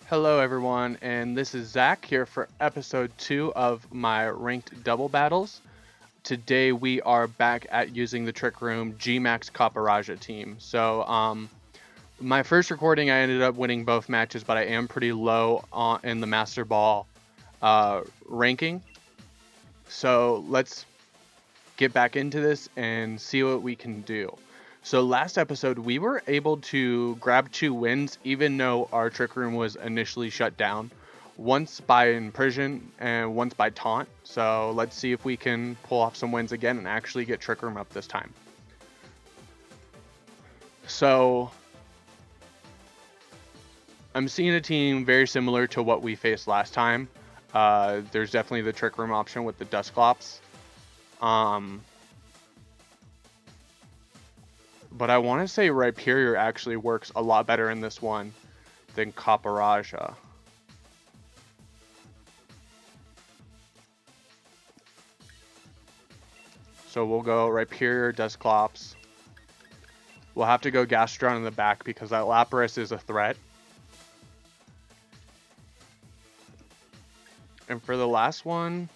Hello, everyone, and this is Zach here for episode 2 of my ranked double battles. Today we are back at using the Trick Room G-Max Copperajah team. My first recording I ended up winning both matches, but I am pretty low in the Master Ball ranking. So let's get back into this and see what we can do. So last episode, we were able to grab 2 wins, even though our Trick Room was initially shut down. Once by Imprison and once by Taunt. So let's see if we can pull off some wins again and actually get Trick Room up this time. So I'm seeing a team very similar to what we faced last time. There's definitely the Trick Room option with the Dusclops. But I want to say Rhyperior actually works a lot better in this one than Copperajah. So we'll go Rhyperior, Dusclops. We'll have to go Gastron in the back because that Lapras is a threat. And for the last one,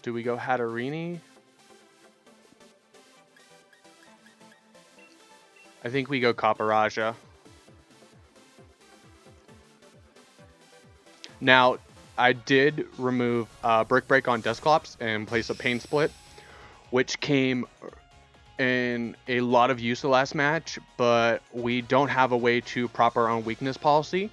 do we go Hatterini? I think we go Copperajah. Now, I did remove Brick Break on Dusclops and place a Pain Split, which came in a lot of use the last match, but we don't have a way to prop our own weakness policy.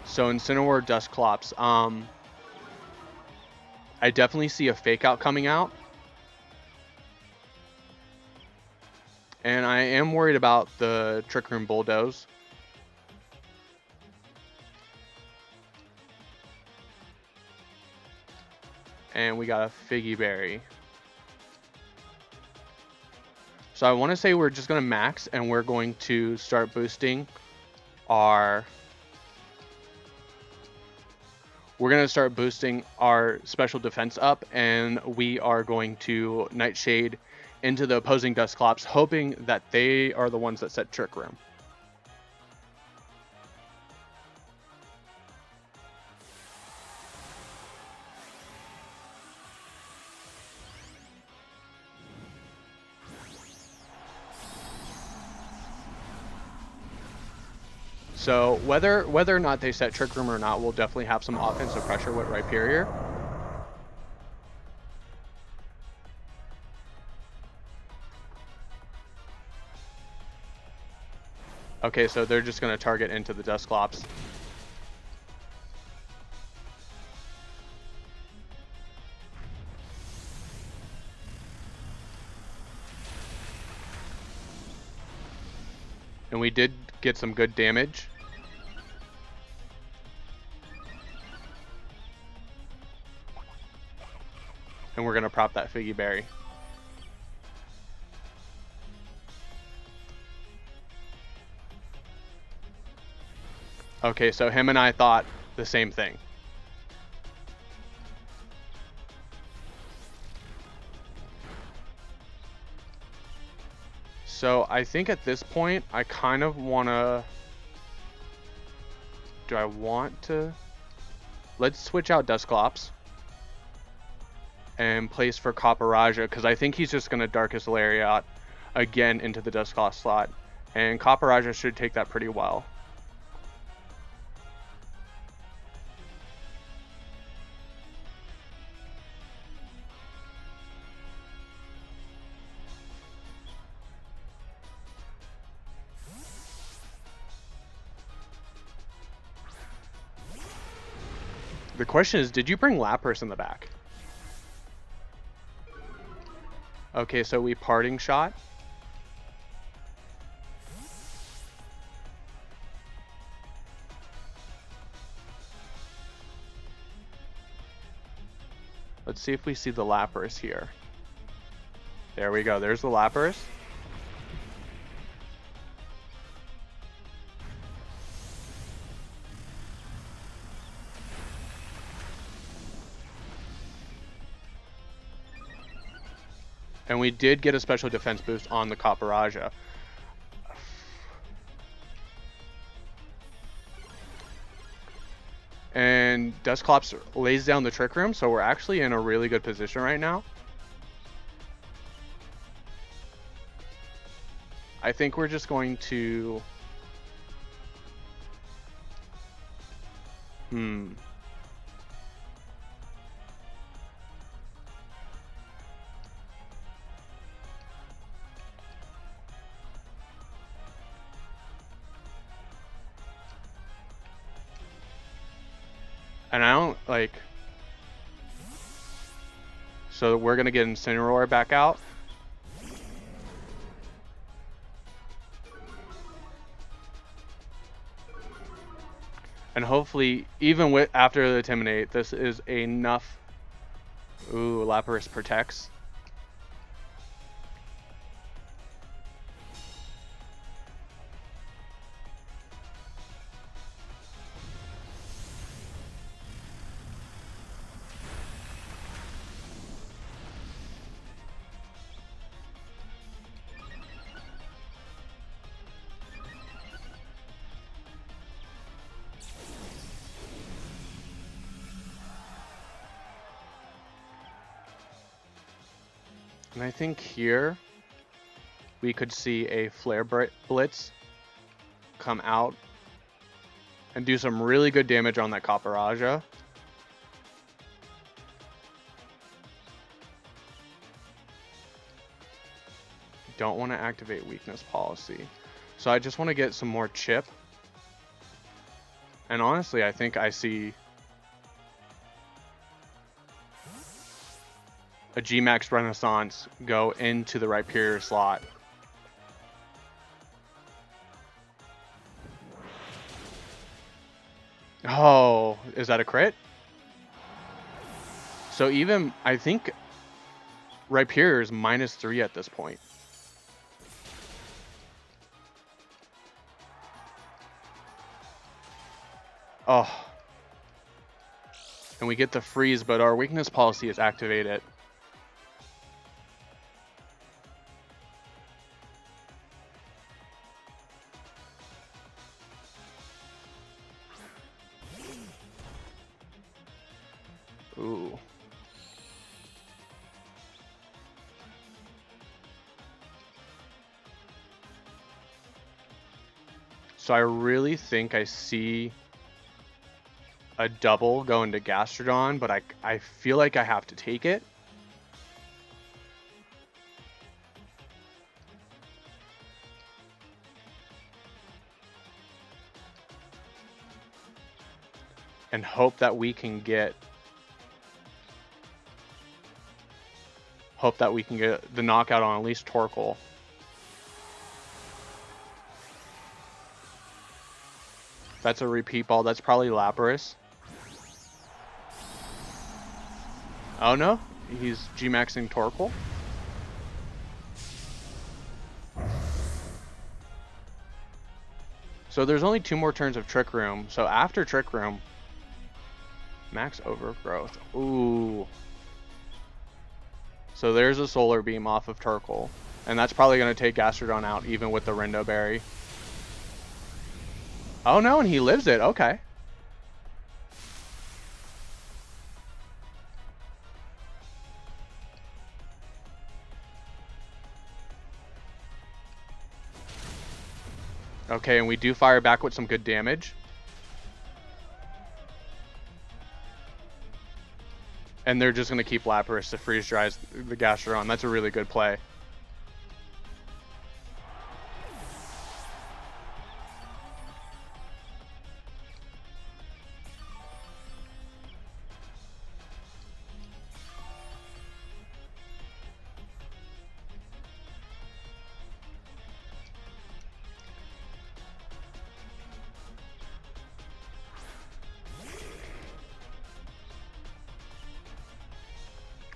So Incineroar, Dusclops. I definitely see a Fake Out coming out. And I am worried about the Trick Room Bulldoze. And we got a Figgy Berry. So I want to say we're just going to max and we're going to start boosting our... We're going to start boosting our special defense up, and we are going to Nightshade into the opposing Dusclops, hoping that they are the ones that set Trick Room. So whether or not they set Trick Room or not, we'll definitely have some offensive pressure with Rhyperior. Okay, so they're just going to target into the Dusclops. And we did get some good damage. And we're going to prop that Figgy Berry. Okay, so him and I thought the same thing. So I think at this point, I kind of want to... Do I want to... Let's switch out Dusclops. And place for Copperajah, because I think he's just going to Darkest Lariat again into the Dusclops slot. And Copperajah should take that pretty well. The question is, did you bring Lapras in the back? Okay, so we Parting Shot. Let's see if we see the Lapras here. There we go. There's the Lapras. And we did get a special defense boost on the Copperajah. And Dusclops lays down the Trick Room, so we're actually in a really good position right now. I think we're just going to... And I don't, like... So we're going to get Incineroar back out. And hopefully, even with after the Intimidate, this is enough. Ooh, Lapras protects. And I think here we could see a Flare Blitz come out and do some really good damage on that Copperajah. Don't want to activate Weakness Policy. So I just want to get some more chip. And honestly, I think I see a G-Max Renaissance go into the Rhyperior slot. Oh, is that a crit? So even, I think Rhyperior is -3 at this point. Oh. And we get the freeze, but our Weakness Policy is activated. Ooh. So I really think I see a double going to Gastrodon, but I feel like I have to take it. And hope that we can get the knockout on at least Torkoal. That's a repeat ball. That's probably Lapras. Oh no, he's G-maxing Torkoal. So there's only 2 more turns of Trick Room. So after Trick Room, Max Overgrowth. Ooh. So there's a Solar Beam off of Torkoal. And that's probably going to take Gastrodon out even with the Rindo Berry. Oh no, and he lives it. Okay. Okay, and we do fire back with some good damage. And they're just going to keep Lapras to freeze dries the Gastrodon. That's a really good play.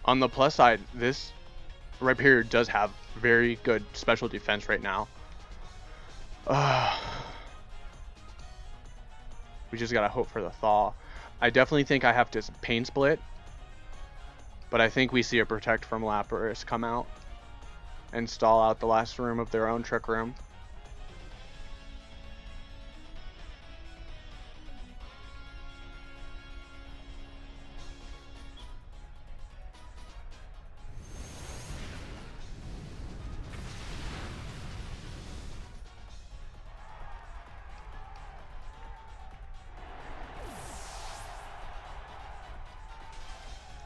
On the plus side, this Rhyperior does have very good special defense right now. We just gotta hope for the thaw. I definitely think I have to Pain Split, but I think we see a Protect from Lapras come out. and stall out the last room of their own Trick Room.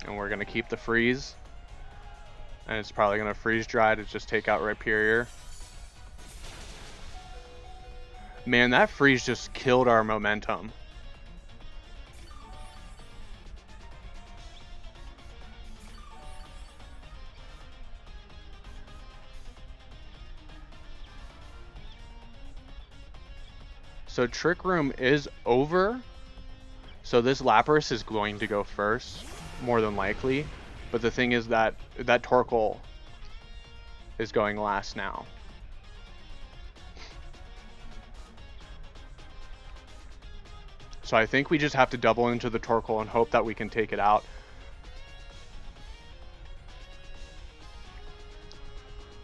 And we're going to keep the freeze. And it's probably going to freeze dry to just take out Rhyperior. Man, that freeze just killed our momentum. So Trick Room is over. So this Lapras is going to go first, more than likely. But the thing is that Torkoal is going last now. So I think we just have to double into the Torkoal and hope that we can take it out.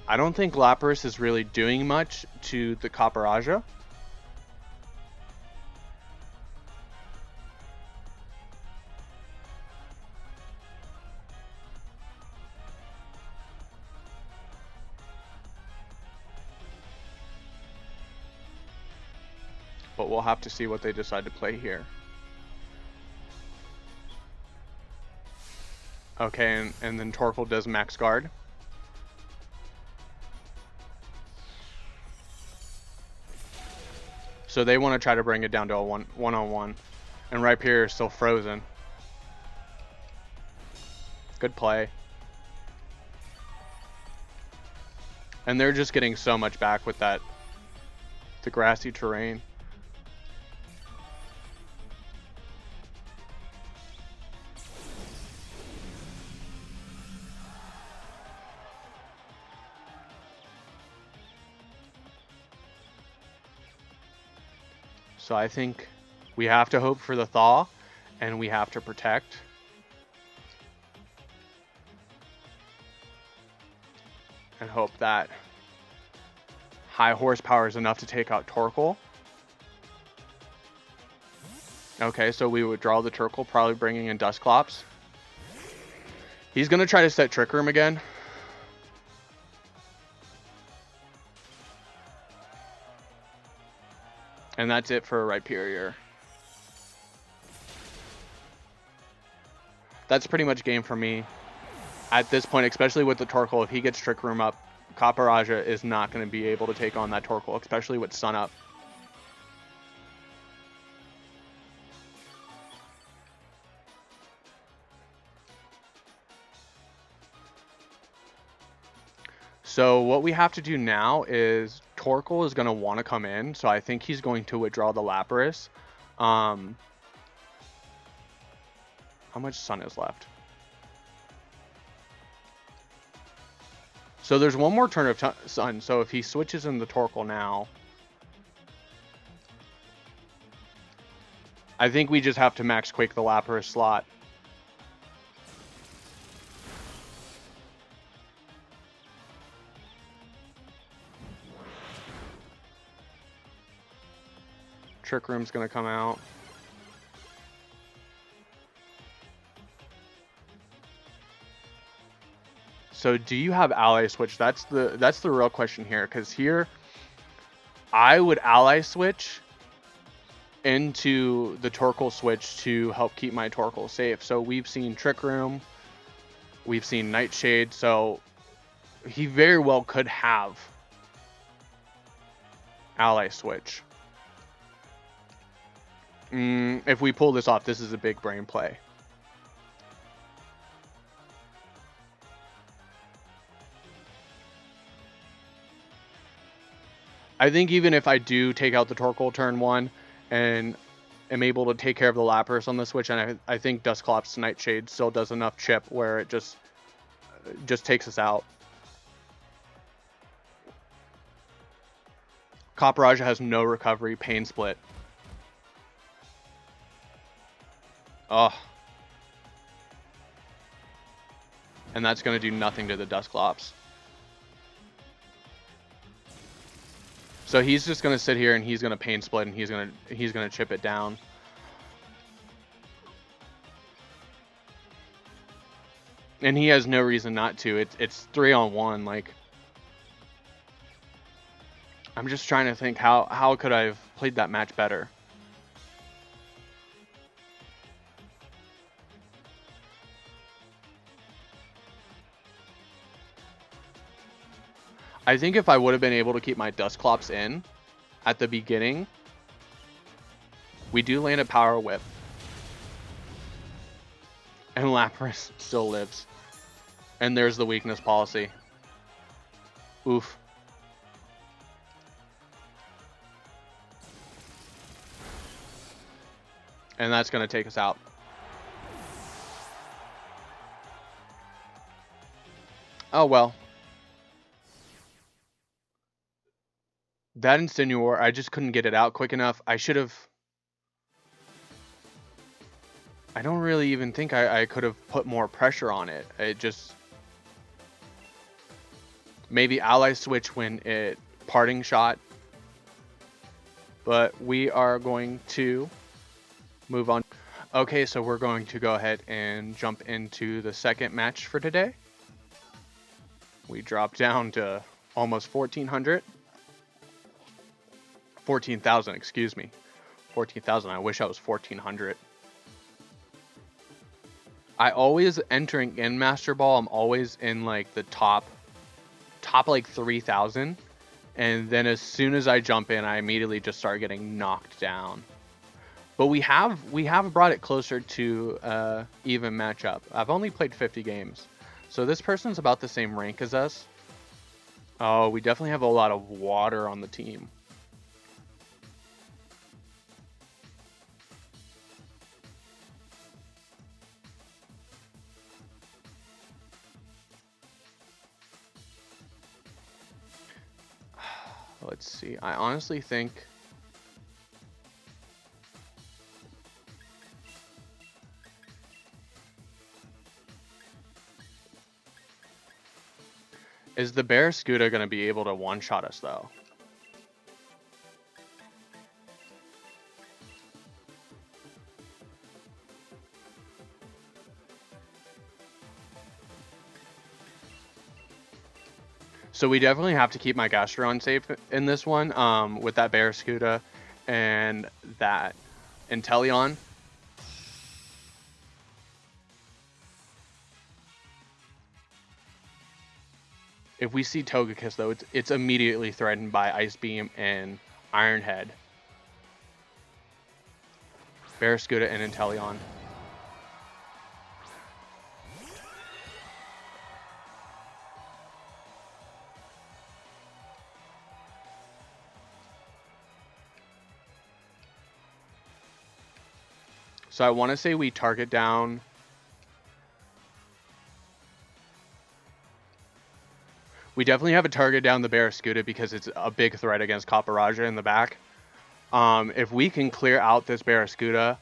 I don't think Lapras is really doing much to the Copperajah. But we'll have to see what they decide to play here. Okay, and then Torkoal does max guard. So they want to try to bring it down to a one-on-one. And Rhyperior is still frozen. Good play. And they're just getting so much back with the grassy terrain. So I think we have to hope for the thaw, and we have to protect. And hope that high horsepower is enough to take out Torkoal. Okay, so we withdraw the Torkoal, probably bringing in Dusclops. He's going to try to set Trick Room again. And that's it for Rhyperior. That's pretty much game for me. At this point, especially with the Torkoal, if he gets Trick Room up, Copperajah is not going to be able to take on that Torkoal, especially with Sun up. So what we have to do now is Torkoal is going to want to come in, so I think he's going to withdraw the Lapras. How much Sun is left? So there's one more turn of Sun, so if he switches in the Torkoal now, I think we just have to max Quake the Lapras slot. Trick Room's gonna come out. So do you have ally switch? That's the real question here, because here I would ally switch into the Torkoal switch to help keep my Torkoal safe. So we've seen Trick Room, we've seen Nightshade, so he very well could have ally switch. If we pull this off, this is a big brain play. I think even if I do take out the Torkoal turn 1 and am able to take care of the Lapras on the switch, and I think Dusclops Nightshade still does enough chip where it just takes us out. Copperajah has no recovery, Pain Split. Oh. And that's going to do nothing to the Dusclops. So he's just gonna sit here and he's gonna pain split and he's gonna chip it down. And he has no reason not to. It's 3-on-1. Like, I'm just trying to think how could I have played that match better. I think if I would have been able to keep my Dusclops in at the beginning, we do land a Power Whip. And Lapras still lives. And there's the weakness policy. Oof. And that's going to take us out. Oh, well. That Incineroar, I just couldn't get it out quick enough. I should have... I don't really even think I could have put more pressure on it. It just... Maybe Ally Switch when it parting shot. But we are going to move on. Okay, so we're going to go ahead and jump into the second match for today. We drop down to almost 1,400. 14,000, excuse me. 14,000, I wish I was 1,400. I always, entering in Master Ball, I'm always in like the top like 3,000. And then as soon as I jump in, I immediately just start getting knocked down. But we have brought it closer to even matchup. I've only played 50 games. So this person's about the same rank as us. Oh, we definitely have a lot of water on the team. Let's see. I honestly think... Is the Barraskewda going to be able to one-shot us, though? So we definitely have to keep my Gastrodon safe in this one, with that Barraskewda and that Inteleon. If we see Togekiss, though, it's immediately threatened by Ice Beam and Iron Head. Barraskewda and Inteleon. So I want to say we target down... We definitely have a target down the Barraskewda because it's a big threat against Copperajah in the back. If we can clear out this Barraskewda,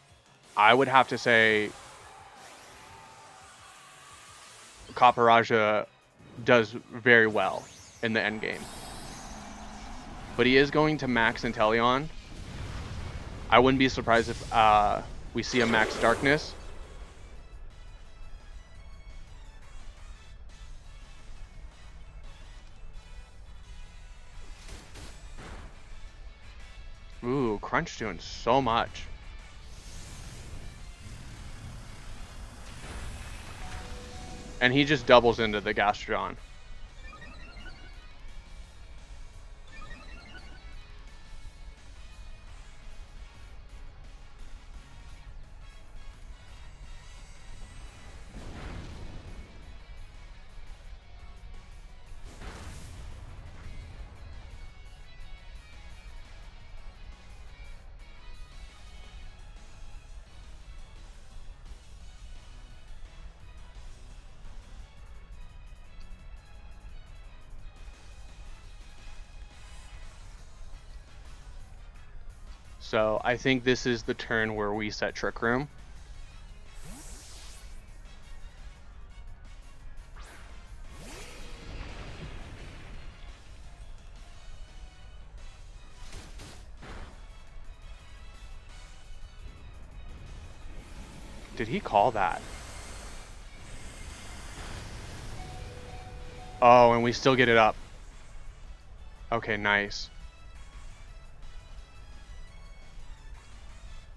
I would have to say Copperajah does very well in the end game. But he is going to max Inteleon. I wouldn't be surprised if we see a max Darkness. Ooh, Crunch doing so much. And he just doubles into the Gastrodon. So I think this is the turn where we set Trick Room. Did he call that? Oh, and we still get it up. Okay, nice.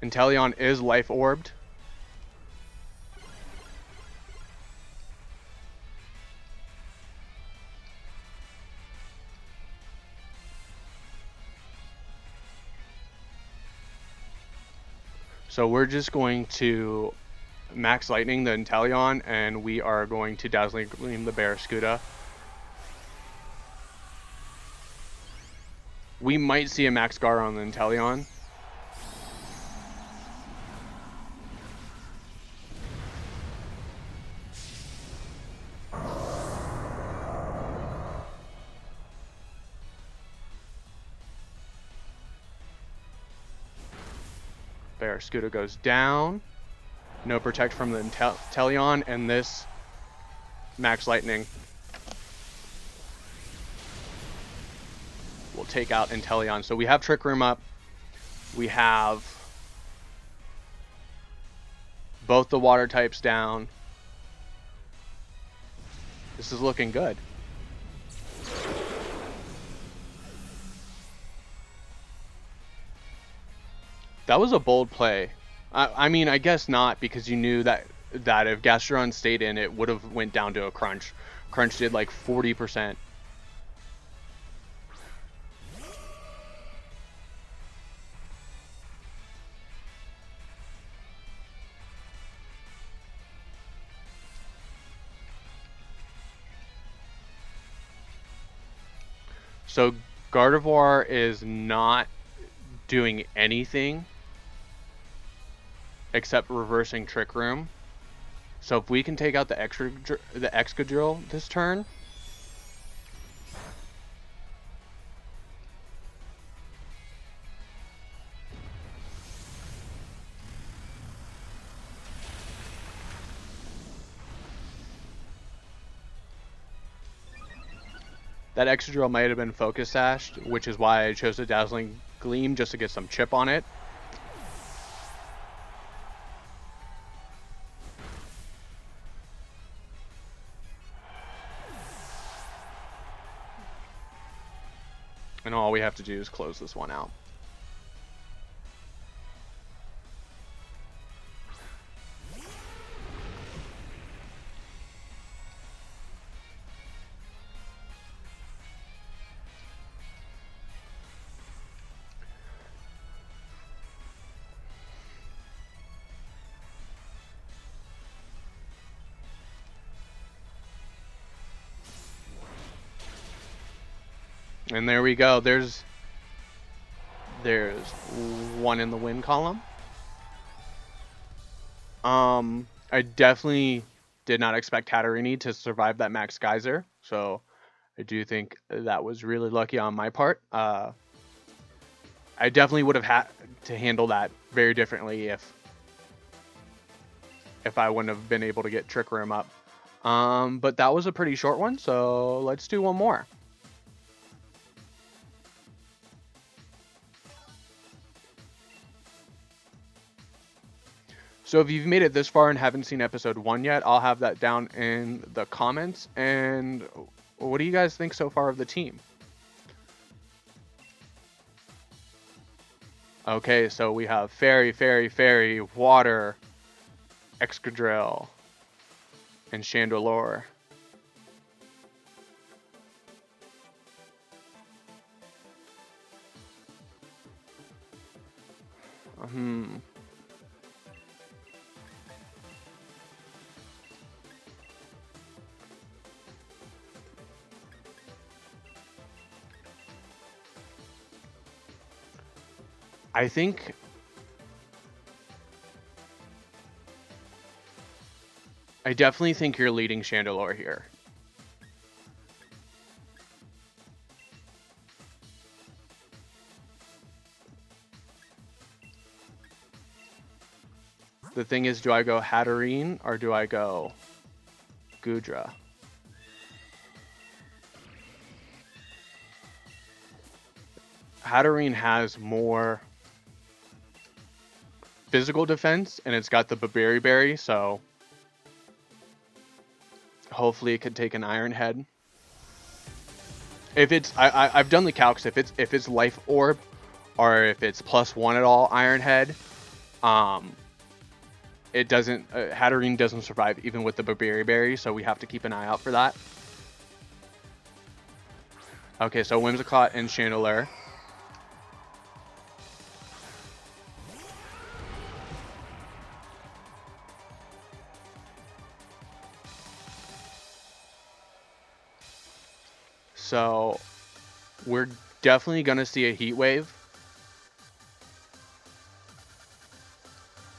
Inteleon is life orbed. So we're just going to max lightning the Inteleon, and we are going to Dazzling Gleam the Barraskewda. We might see a max guard on the Inteleon. Barraskewda goes down. No protect from the Inteleon, and this max lightning will take out Inteleon. So we have Trick Room up. We have both the water types down. This is looking good. That was a bold play. I mean, I guess not, because you knew that if Gastrodon stayed in, it would have went down to a Crunch. Crunch did like 40%. So Gardevoir is not doing anything except reversing Trick Room. So if we can take out the Excadrill this turn, that Excadrill might have been Focus Sashed, which is why I chose the Dazzling Gleam, just to get some chip on it. And all we have to do is close this one out. And there we go. There's one in the win column. I definitely did not expect Hatterini to survive that Max Geyser, so I do think that was really lucky on my part. I definitely would have had to handle that very differently if I wouldn't have been able to get Trick Room up. But that was a pretty short one, so let's do one more. So if you've made it this far and haven't seen episode 1 yet, I'll have that down in the comments. And what do you guys think so far of the team? Okay, so we have Fairy, Fairy, Fairy, Water, Excadrill, and Chandelure. I think I definitely think you're leading Chandelure here. The thing is, do I go Hatterene or do I go Goodra? Hatterene has more physical defense, and it's got the Berry, so hopefully it could take an Iron Head. If it's, I've done the calcs. If it's Life Orb, or if it's +1 at all Iron Head, it doesn't. Hatterene doesn't survive even with the Berry, so we have to keep an eye out for that. Okay, so Whimsicott and Chandelure. So we're definitely going to see a Heat Wave.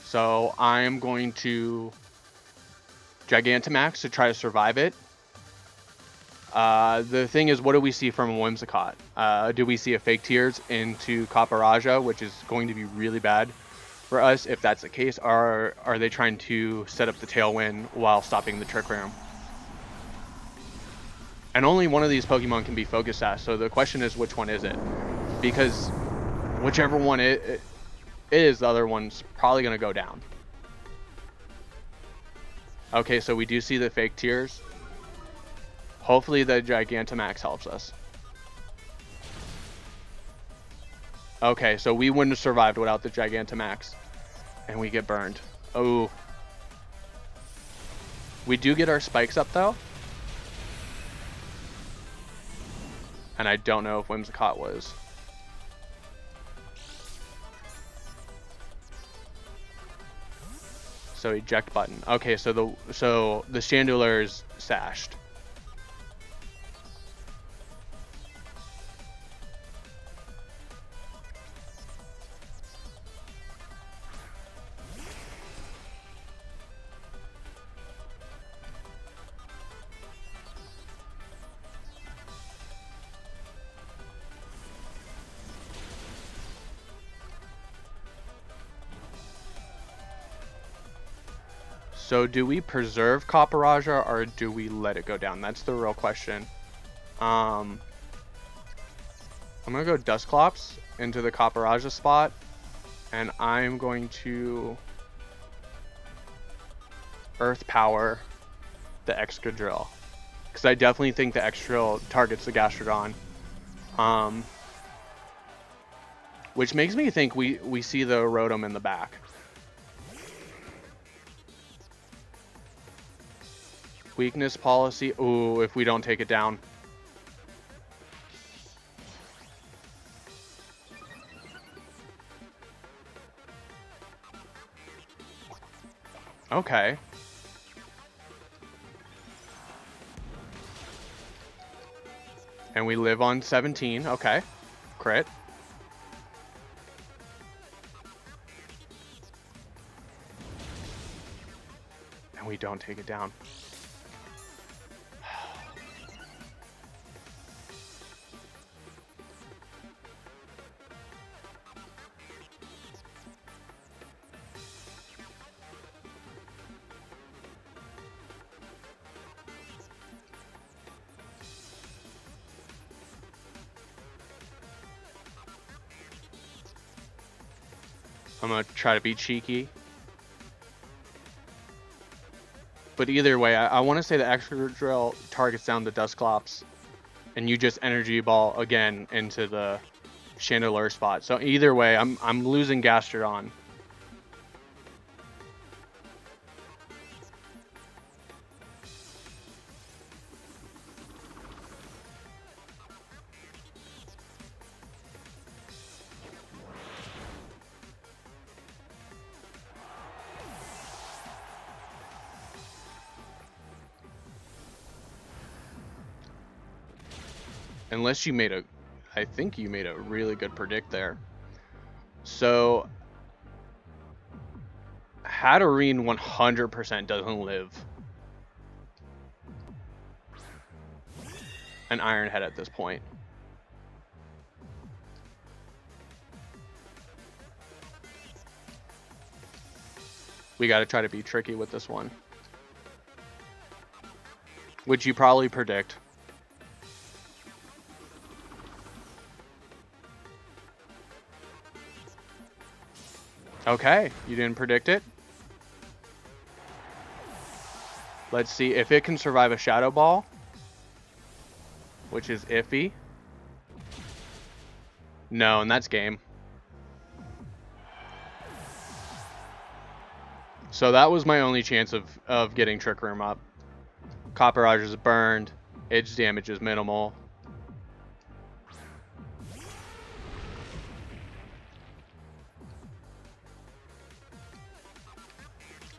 So I'm going to Gigantamax to try to survive it. The thing is, what do we see from a Whimsicott? Do we see a Fake Tears into Copperajah, which is going to be really bad for us if that's the case? Or are they trying to set up the Tailwind while stopping the Trick Room? And only one of these Pokemon can be Focus Sash, so the question is, which one is it? Because whichever one it is, the other one's probably going to go down. Okay, so we do see the Fake Tears. Hopefully the Gigantamax helps us. Okay, so we wouldn't have survived without the Gigantamax. And we get burned. Oh. We do get our spikes up, though. And I don't know if Whimsicott was. So eject button. Okay, so the Chandelure is sashed. So do we preserve Copperajah or do we let it go down? That's the real question. I'm going to go Dusclops into the Copperajah spot. And I'm going to Earth Power the Excadrill. Because I definitely think the Excadrill targets the Gastrodon. Which makes me think we see the Rotom in the back. Weakness policy. Ooh, if we don't take it down. Okay. And we live on 17. Okay. Crit. And we don't take it down. I'm going to try to be cheeky. But either way, I want to say the Excadrill targets down the Dusclops. And you just Energy Ball again into the Chandelure spot. So either way, I'm losing Gastrodon. Unless you made a, I think you made a really good predict there. So Hatterene 100% doesn't live an Iron Head at this point. We got to try to be tricky with this one. Which you probably predict. Okay, you didn't predict it. Let's see if it can survive a Shadow Ball, which is iffy. No, and that's game. So that was my only chance of getting Trick Room up. Copperajah is burned. Its damage is minimal.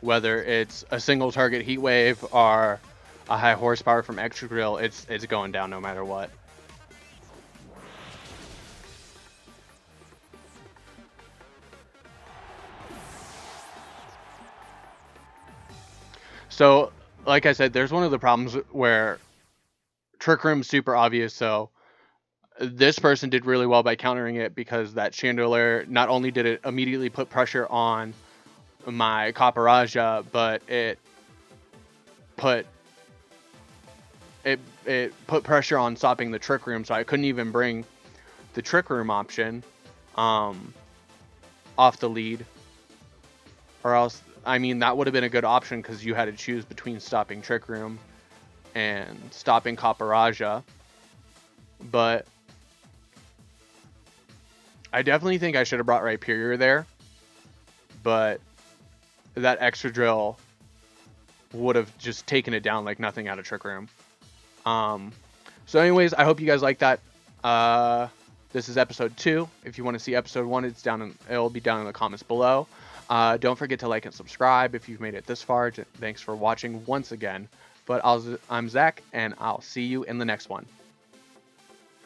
Whether it's a single target Heat Wave or a high horsepower from Extra Grill, it's going down no matter what. So, like I said, there's one of the problems where Trick Room's super obvious, so this person did really well by countering it because that Chandelier, not only did it immediately put pressure on my Copperajah, but it put pressure on stopping the Trick Room, so I couldn't even bring the Trick Room option off the lead. Or else, I mean, that would have been a good option because you had to choose between stopping Trick Room and stopping Copperajah. But I definitely think I should have brought Rhyperior there. But that Extra Drill would have just taken it down like nothing out of Trick Room. So anyways, I hope you guys like that. This is episode 2. If you want to see episode 1, it'll be down in the comments below. Don't forget to like and subscribe if you've made it this far. Thanks for watching once again. But I'm Zach, and I'll see you in the next one.